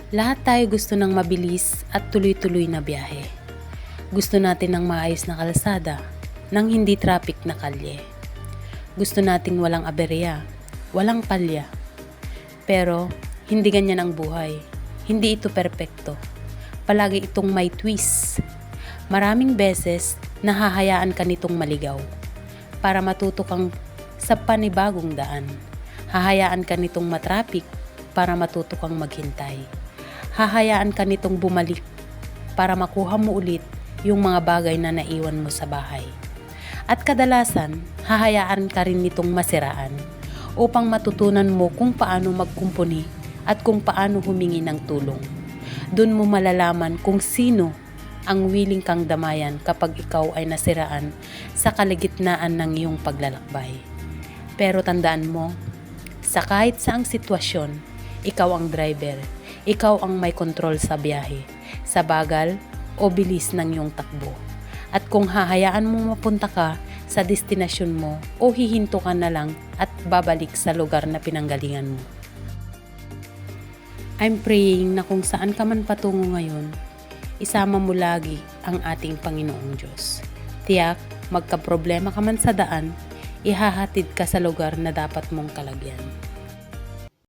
Lahat tayo gusto ng mabilis at tuloy-tuloy na biyahe. Gusto natin ng maayos na kalsada, ng hindi traffic na kalye. Gusto nating walang aberya, walang palya. Pero hindi ganyan ang buhay. Hindi ito perpekto. Palagi itong may twist. Maraming beses nahahayaan ka nitong maligaw para matuto kang sa panibagong daan. Hahayaan ka nitong matraffic para matuto kang maghintay. Hahayaan ka nitong bumalik para makuha mo ulit yung mga bagay na naiwan mo sa bahay. At kadalasan, hahayaan ka rin nitong masiraan upang matutunan mo kung paano magkumpuni at kung paano humingi ng tulong. Doon mo malalaman kung sino ang willing kang damayan kapag ikaw ay nasiraan sa kalagitnaan ng iyong paglalakbay. Pero tandaan mo, sa kahit saang sitwasyon, ikaw ang driver. Ikaw ang may kontrol sa biyahe, sa bagal o bilis ng iyong takbo. At kung hahayaan mo mapunta ka sa destinasyon mo o hihinto ka na lang at babalik sa lugar na pinanggalingan mo. I'm praying na kung saan ka man patungo ngayon, isama mo lagi ang ating Panginoong Diyos. Tiyak, magkaproblema ka man sa daan, ihahatid ka sa lugar na dapat mong kalagyan.